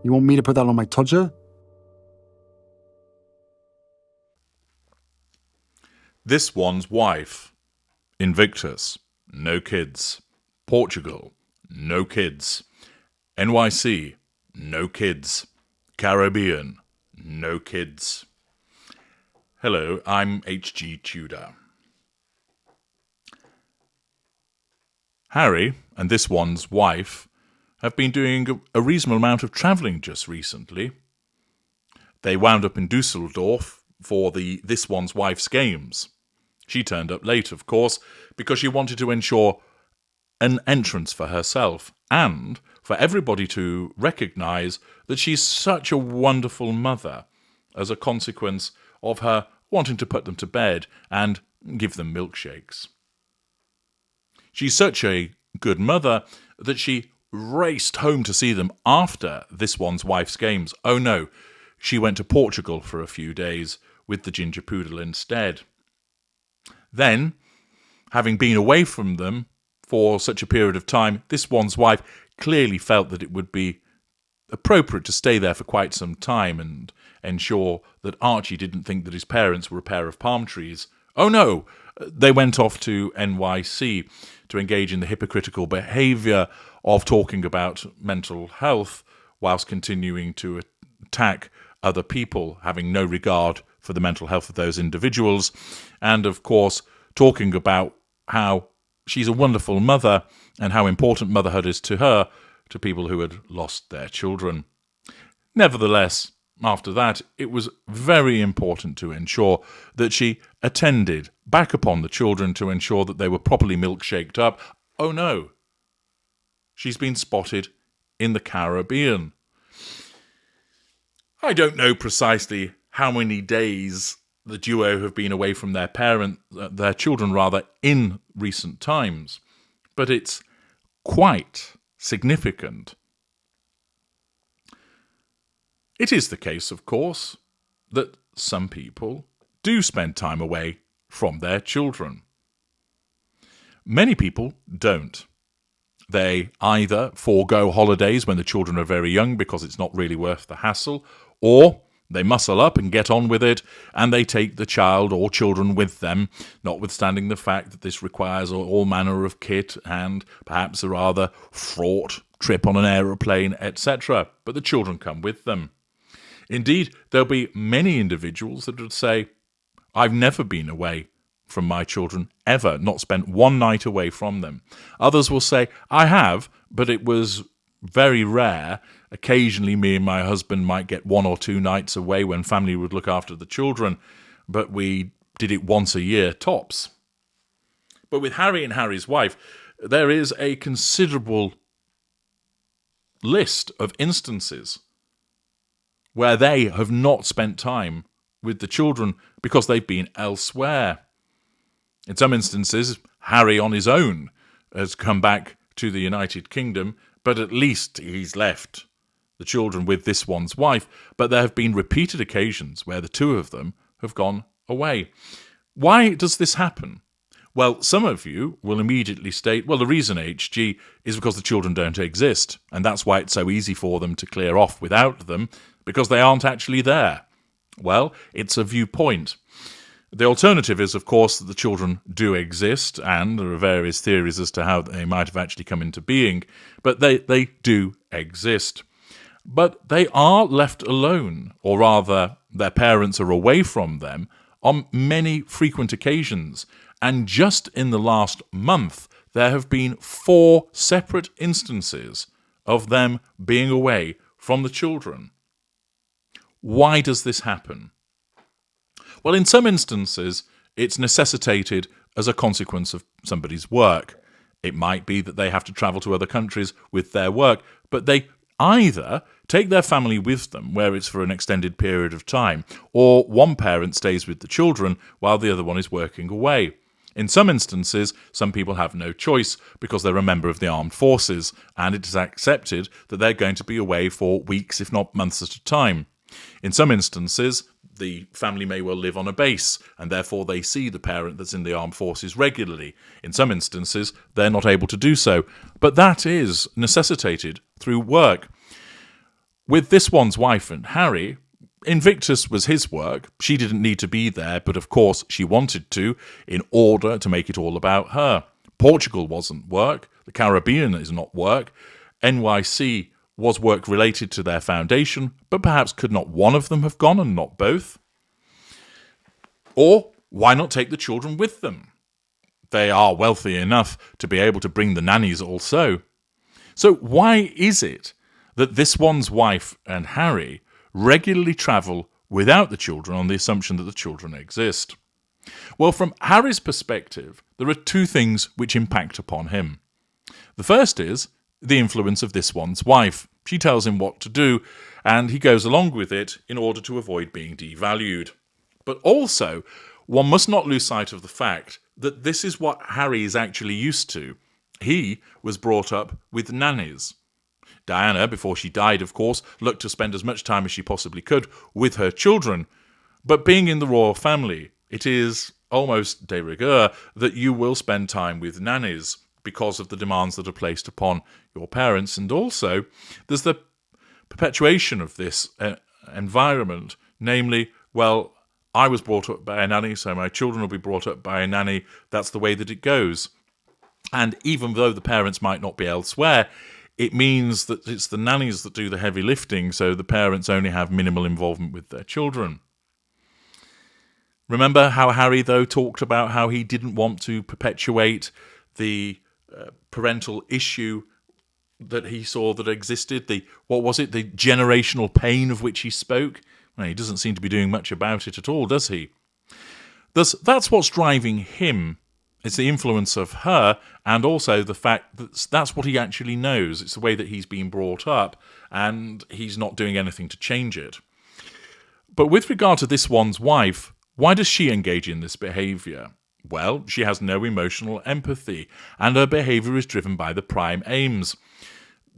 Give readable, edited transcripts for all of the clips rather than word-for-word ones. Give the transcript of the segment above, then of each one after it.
You want me to put that on my Tudor? This one's wife. Invictus. No kids. Portugal. No kids. NYC. No kids. Caribbean. No kids. Hello, I'm HG Tudor. Harry and this one's wife have been doing a reasonable amount of travelling just recently. They wound up in Dusseldorf for the This One's Wife's games. She turned up late, of course, because she wanted to ensure an entrance for herself and for everybody to recognise that she's such a wonderful mother as a consequence of her wanting to put them to bed and give them milkshakes. She's such a good mother that she raced home to see them after This One's Wife's games. Oh no, she went to Portugal for a few days with the ginger poodle instead. Then, having been away from them for such a period of time, this one's wife clearly felt that it would be appropriate to stay there for quite some time and ensure that Archie didn't think that his parents were a pair of palm trees. Oh no, they went off to NYC to engage in the hypocritical behaviour of talking about mental health whilst continuing to attack other people, having no regard for the mental health of those individuals, and of course talking about how she's a wonderful mother and how important motherhood is to her, to people who had lost their children. Nevertheless, after that, it was very important to ensure that she attended back upon the children to ensure that they were properly milkshaked up. Oh no, she's been spotted in the Caribbean. I don't know precisely how many days the duo have been away from their children in recent times, but it's quite significant. It is the case, of course, that some people do spend time away from their children. Many people don't. They either forego holidays when the children are very young because it's not really worth the hassle, or they muscle up and get on with it, and they take the child or children with them, notwithstanding the fact that this requires all manner of kit and perhaps a rather fraught trip on an aeroplane, etc. But the children come with them. Indeed, there'll be many individuals that would say, I've never been away from my children, ever, not spent one night away from them. Others will say, I have, but it was very rare. Occasionally me and my husband might get 1 or 2 nights away when family would look after the children, but we did it once a year, tops. But with Harry and Harry's wife, there is a considerable list of instances where they have not spent time with the children because they've been elsewhere. In some instances, Harry on his own has come back to the United Kingdom, but at least he's left the children with this one's wife. But there have been repeated occasions where the two of them have gone away. Why does this happen? Well, some of you will immediately state, well, the reason, HG, is because the children don't exist, and that's why it's so easy for them to clear off without them, because they aren't actually there. Well, it's a viewpoint. The alternative is, of course, that the children do exist, and there are various theories as to how they might have actually come into being, but they do exist. But they are left alone, or rather, their parents are away from them on many frequent occasions, and just in the last month, there have been 4 separate instances of them being away from the children. Why does this happen? Well, in some instances, it's necessitated as a consequence of somebody's work. It might be that they have to travel to other countries with their work, but they either take their family with them, where it's for an extended period of time, or one parent stays with the children while the other one is working away. In some instances, some people have no choice because they're a member of the armed forces, and it is accepted that they're going to be away for weeks, if not months at a time. In some instances, the family may well live on a base, and therefore they see the parent that's in the armed forces regularly. In some instances, they're not able to do so. But that is necessitated through work. With this one's wife and Harry, Invictus was his work. She didn't need to be there, but of course she wanted to in order to make it all about her. Portugal wasn't work. The Caribbean is not work. NYC was work related to their foundation, but perhaps could not one of them have gone and not both? Or why not take the children with them? They are wealthy enough to be able to bring the nannies also. So why is it that this one's wife and Harry regularly travel without the children on the assumption that the children exist? Well, from Harry's perspective, there are two things which impact upon him. The first is the influence of this one's wife. She tells him what to do, and he goes along with it in order to avoid being devalued. But also, one must not lose sight of the fact that this is what Harry is actually used to. He was brought up with nannies. Diana, before she died, of course, looked to spend as much time as she possibly could with her children. But being in the royal family, it is almost de rigueur that you will spend time with nannies because of the demands that are placed upon your parents. And also, there's the perpetuation of this environment, namely, well, I was brought up by a nanny, so my children will be brought up by a nanny. That's the way that it goes. And even though the parents might not be elsewhere, it means that it's the nannies that do the heavy lifting, so the parents only have minimal involvement with their children. Remember how Harry, though, talked about how he didn't want to perpetuate the parental issue that he saw that existed, the generational pain of which he spoke? Well, he doesn't seem to be doing much about it at all, does he? Thus, that's what's driving him. It's the influence of her, and also the fact that that's what he actually knows. It's the way that he's been brought up, and he's not doing anything to change it. But with regard to this one's wife, why does she engage in this behaviour? Well, she has no emotional empathy, and her behaviour is driven by the prime aims.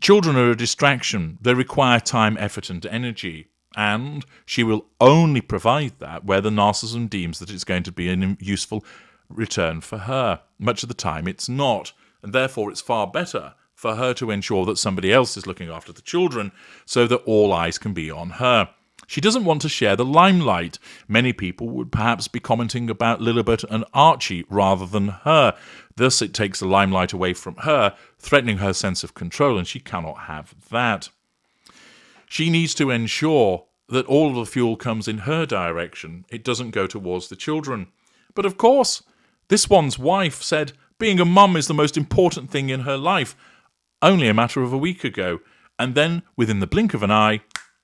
Children are a distraction. They require time, effort, and energy. And she will only provide that where the narcissism deems that it's going to be a useful return for her. Much of the time it's not, and therefore it's far better for her to ensure that somebody else is looking after the children so that all eyes can be on her. She doesn't want to share the limelight. Many people would perhaps be commenting about Lilibet and Archie rather than her. Thus it takes the limelight away from her, threatening her sense of control, and she cannot have that. She needs to ensure that all of the fuel comes in her direction. It doesn't go towards the children. But of course, this one's wife said being a mum is the most important thing in her life only a matter of a week ago. And then, within the blink of an eye,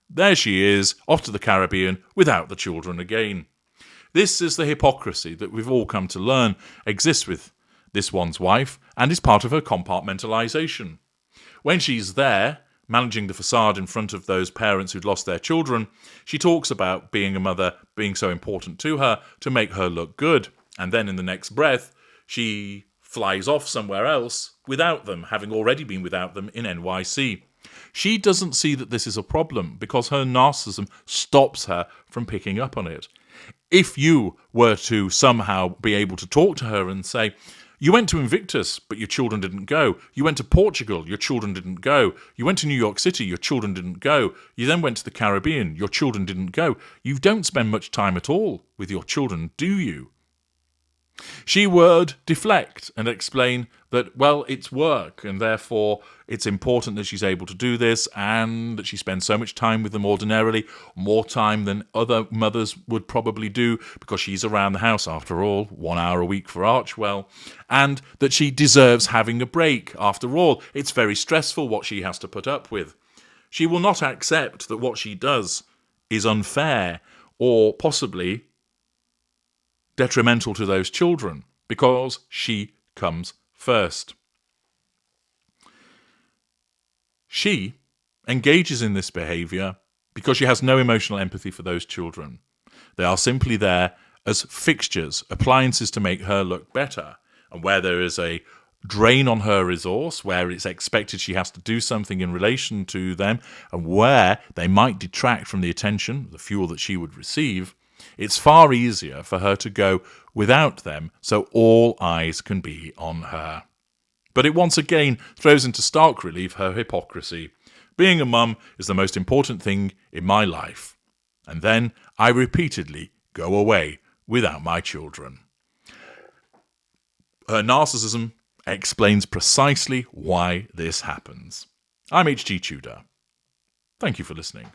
there she is, off to the Caribbean without the children again. This is the hypocrisy that we've all come to learn exists with this one's wife and is part of her compartmentalisation. When she's there, managing the facade in front of those parents who'd lost their children, she talks about being a mother being so important to her to make her look good. And then in the next breath, she flies off somewhere else without them, having already been without them in NYC. She doesn't see that this is a problem because her narcissism stops her from picking up on it. If you were to somehow be able to talk to her and say, you went to Invictus, but your children didn't go. You went to Portugal, your children didn't go. You went to New York City, your children didn't go. You then went to the Caribbean, your children didn't go. You don't spend much time at all with your children, do you? She would deflect and explain that, well, it's work, and therefore it's important that she's able to do this, and that she spends so much time with them ordinarily, more time than other mothers would probably do, because she's around the house, after all, 1 hour a week for Archwell, and that she deserves having a break. After all, it's very stressful what she has to put up with. She will not accept that what she does is unfair, or possibly detrimental to those children, because she comes first. She engages in this behaviour because she has no emotional empathy for those children. They are simply there as fixtures, appliances to make her look better. And where there is a drain on her resource, where it's expected she has to do something in relation to them, and where they might detract from the attention, the fuel that she would receive, it's far easier for her to go without them so all eyes can be on her. But it once again throws into stark relief her hypocrisy. Being a mum is the most important thing in my life. And then I repeatedly go away without my children. Her narcissism explains precisely why this happens. I'm H.G. Tudor. Thank you for listening.